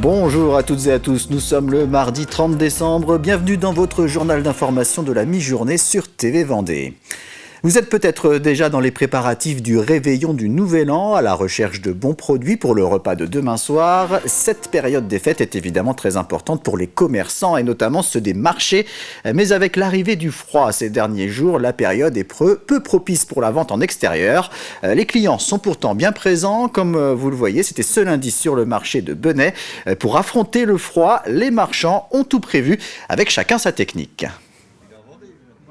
Bonjour à toutes et à tous, nous sommes le mardi 30 décembre, bienvenue dans votre journal d'information de la mi-journée sur TV Vendée. Vous êtes peut-être déjà dans les préparatifs du réveillon du Nouvel An, à la recherche de bons produits pour le repas de demain soir. Cette période des fêtes est évidemment très importante pour les commerçants et notamment ceux des marchés. Mais avec l'arrivée du froid ces derniers jours, la période est peu propice pour la vente en extérieur. Les clients sont pourtant bien présents. Comme vous le voyez, c'était ce lundi sur le marché de Benay. Pour affronter le froid, les marchands ont tout prévu, avec chacun sa technique.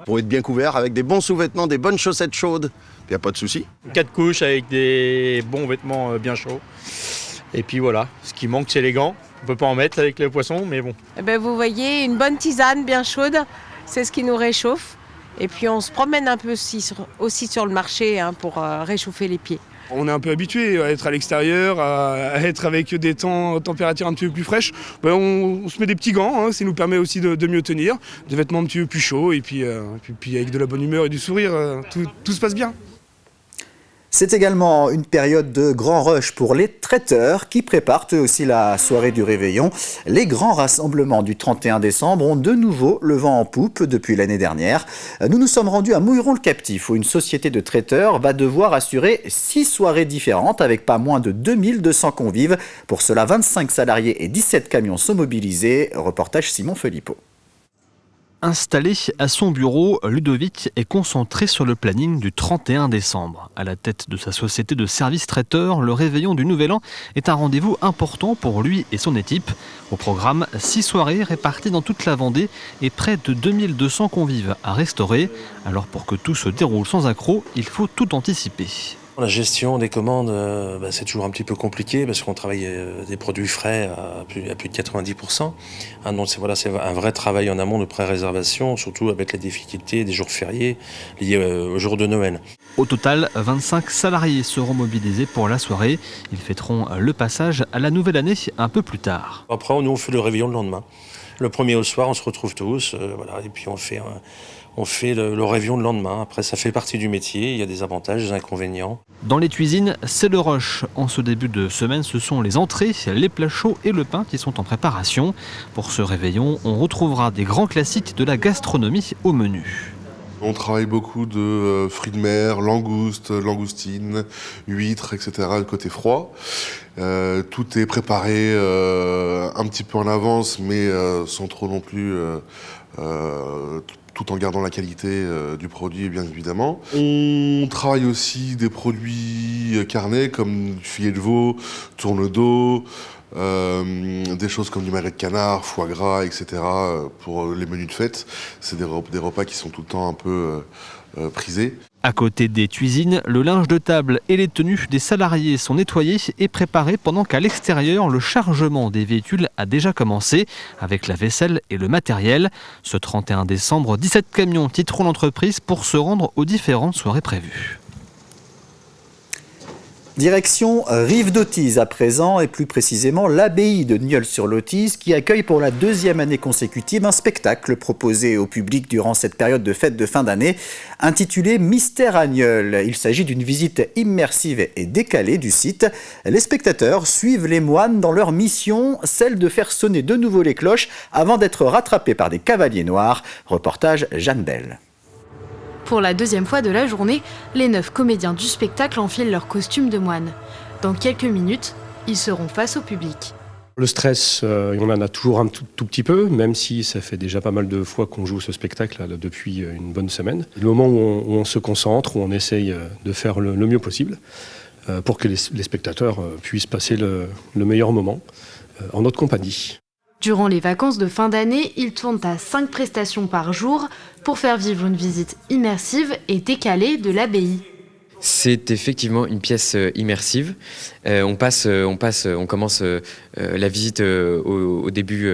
Pour être bien couvert, avec des bons sous-vêtements, des bonnes chaussettes chaudes, il n'y a pas de souci. 4 couches avec des bons vêtements bien chauds. Et puis voilà, ce qui manque c'est les gants. On ne peut pas en mettre avec les poissons, mais bon. Vous voyez, une bonne tisane bien chaude, c'est ce qui nous réchauffe. Et puis on se promène un peu aussi sur le marché pour réchauffer les pieds. On est un peu habitué à être à l'extérieur, à être avec des températures un petit peu plus fraîches. On se met des petits gants, ça nous permet aussi de mieux tenir, des vêtements un petit peu plus chauds et puis avec de la bonne humeur et du sourire, tout se passe bien. C'est également une période de grand rush pour les traiteurs qui préparent eux aussi la soirée du réveillon. Les grands rassemblements du 31 décembre ont de nouveau le vent en poupe depuis l'année dernière. Nous nous sommes rendus à Mouilleron-le-Captif où une société de traiteurs va devoir assurer 6 soirées différentes avec pas moins de 2200 convives. Pour cela, 25 salariés et 17 camions sont mobilisés. Reportage Simon Felipeau. Installé à son bureau, Ludovic est concentré sur le planning du 31 décembre. À la tête de sa société de services traiteurs, le réveillon du Nouvel An est un rendez-vous important pour lui et son équipe. Au programme, 6 soirées réparties dans toute la Vendée et près de 2200 convives à restaurer. Alors pour que tout se déroule sans accroc, il faut tout anticiper. La gestion des commandes, c'est toujours un petit peu compliqué parce qu'on travaille des produits frais à plus de 90%. Donc c'est un vrai travail en amont de pré-réservation, surtout avec les difficultés des jours fériés liés au jour de Noël. Au total, 25 salariés seront mobilisés pour la soirée. Ils fêteront le passage à la nouvelle année un peu plus tard. Après, nous on fait le réveillon le lendemain. Le premier au soir, on se retrouve tous, et puis on fait le réveillon le lendemain. Après, ça fait partie du métier, il y a des avantages, des inconvénients. Dans les cuisines, c'est le rush. En ce début de semaine, ce sont les entrées, les plats chauds et le pain qui sont en préparation. Pour ce réveillon, on retrouvera des grands classiques de la gastronomie au menu. On travaille beaucoup de fruits de mer, langoustes, langoustines, huîtres, etc. le côté froid. Tout est préparé un petit peu en avance, mais sans trop non plus, tout en gardant la qualité du produit, bien évidemment. On travaille aussi des produits carnés comme du filet de veau, tourne-dos, des choses comme du magret de canard, foie gras, etc. Pour les menus de fête. C'est des repas qui sont tout le temps un peu prisés. À côté des cuisines, le linge de table et les tenues des salariés sont nettoyés et préparés pendant qu'à l'extérieur, le chargement des véhicules a déjà commencé avec la vaisselle et le matériel. Ce 31 décembre, 17 camions quitteront l'entreprise pour se rendre aux différentes soirées prévues. Direction Rive-d'Autise à présent, et plus précisément l'abbaye de Nieul-sur-l'Autise qui accueille pour la 2e année consécutive un spectacle proposé au public durant cette période de fête de fin d'année intitulé Mystère à Nieul. Il s'agit d'une visite immersive et décalée du site. Les spectateurs suivent les moines dans leur mission, celle de faire sonner de nouveau les cloches avant d'être rattrapés par des cavaliers noirs. Reportage Jeanne Bell. Pour la 2e fois de la journée, les 9 comédiens du spectacle enfilent leur costume de moine. Dans quelques minutes, ils seront face au public. Le stress, on en a toujours un tout petit peu, même si ça fait déjà pas mal de fois qu'on joue ce spectacle là, depuis une bonne semaine. Le moment où on se concentre, où on essaye de faire le mieux possible pour que les spectateurs puissent passer le meilleur moment en notre compagnie. Durant les vacances de fin d'année, ils tournent à 5 prestations par jour pour faire vivre une visite immersive et décalée de l'abbaye. C'est effectivement une pièce immersive. On commence la visite au début,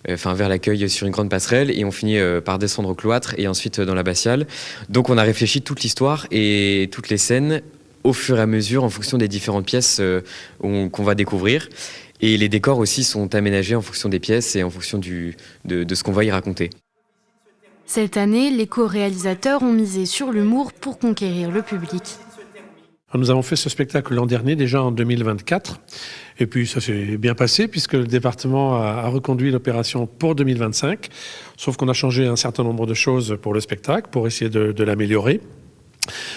vers l'accueil sur une grande passerelle et on finit par descendre au cloître et ensuite dans l'abbatiale. Donc on a réfléchi toute l'histoire et toutes les scènes au fur et à mesure en fonction des différentes pièces qu'on va découvrir. Et les décors aussi sont aménagés en fonction des pièces et en fonction de ce qu'on va y raconter. Cette année, les co-réalisateurs ont misé sur l'humour pour conquérir le public. Nous avons fait ce spectacle l'an dernier, déjà en 2024. Et puis ça s'est bien passé puisque le département a reconduit l'opération pour 2025. Sauf qu'on a changé un certain nombre de choses pour le spectacle, pour essayer de l'améliorer.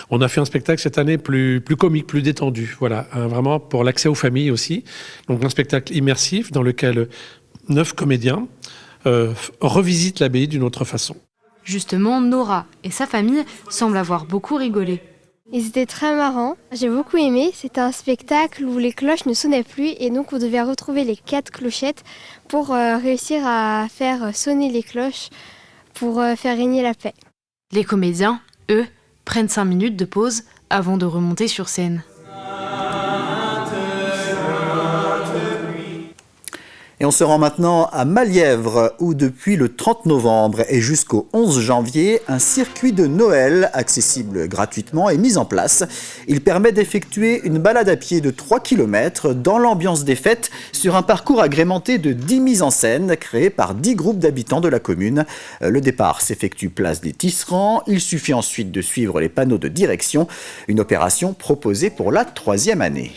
On a fait un spectacle cette année plus comique, plus détendu. Voilà, vraiment pour l'accès aux familles aussi. Donc un spectacle immersif dans lequel 9 comédiens revisitent l'abbaye d'une autre façon. Justement, Nora et sa famille semblent avoir beaucoup rigolé. Ils étaient très marrants, j'ai beaucoup aimé. C'était un spectacle où les cloches ne sonnaient plus et donc on devait retrouver les 4 clochettes pour réussir à faire sonner les cloches pour faire régner la paix. Les comédiens, eux, prennent 5 minutes de pause avant de remonter sur scène. Et on se rend maintenant à Malièvre, où depuis le 30 novembre et jusqu'au 11 janvier, un circuit de Noël, accessible gratuitement, est mis en place. Il permet d'effectuer une balade à pied de 3 km dans l'ambiance des fêtes, sur un parcours agrémenté de 10 mises en scène créées par 10 groupes d'habitants de la commune. Le départ s'effectue place des Tisserands. Il suffit ensuite de suivre les panneaux de direction. Une opération proposée pour la 3e année.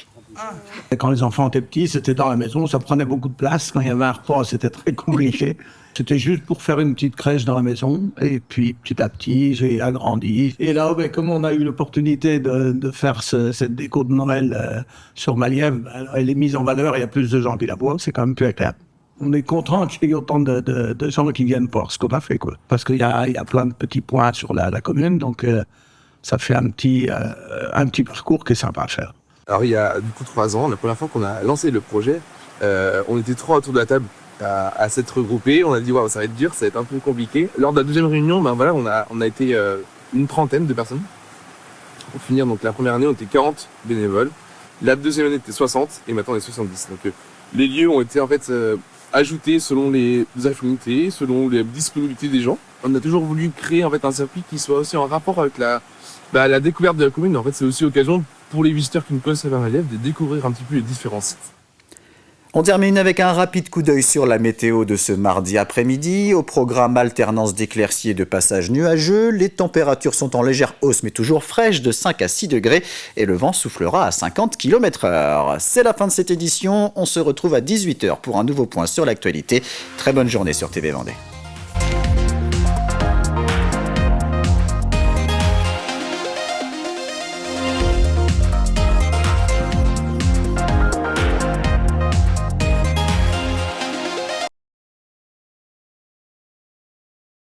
Quand les enfants étaient petits, c'était dans la maison, ça prenait beaucoup de place. Quand il y avait un repas, c'était très compliqué. C'était juste pour faire une petite crèche dans la maison. Et puis, petit à petit, j'ai agrandi. Et là, comme on a eu l'opportunité de faire cette déco de Noël sur Malièvre, elle est mise en valeur, il y a plus de gens qui la voient, c'est quand même plus agréable. On est content qu'il y ait autant de gens qui viennent voir ce qu'on a fait, quoi. Parce qu'il y a plein de petits points sur la commune, donc ça fait un petit parcours qui est sympa à faire. Alors il y a du coup 3 ans, la première fois qu'on a lancé le projet, on était 3 autour de la table à s'être regroupés. On a dit waouh, ça va être dur, ça va être un peu compliqué. Lors de la deuxième réunion, on a été une trentaine de personnes. Pour finir, donc la première année, on était 40 bénévoles. La deuxième année, on était 60 et maintenant on est 70. Donc les lieux ont été en fait ajoutés selon les affinités, selon les disponibilités des gens. On a toujours voulu créer en fait un circuit qui soit aussi en rapport avec la découverte de la commune. En fait, c'est aussi l'occasion pour les visiteurs qui ne connaissent pas Malièvre de découvrir un petit peu les différents sites. On termine avec un rapide coup d'œil sur la météo de ce mardi après-midi. Au programme alternance d'éclaircies et de passages nuageux. Les températures sont en légère hausse mais toujours fraîches de 5 à 6 degrés et le vent soufflera à 50 km/h. C'est la fin de cette édition. On se retrouve à 18h pour un nouveau point sur l'actualité. Très bonne journée sur TV Vendée.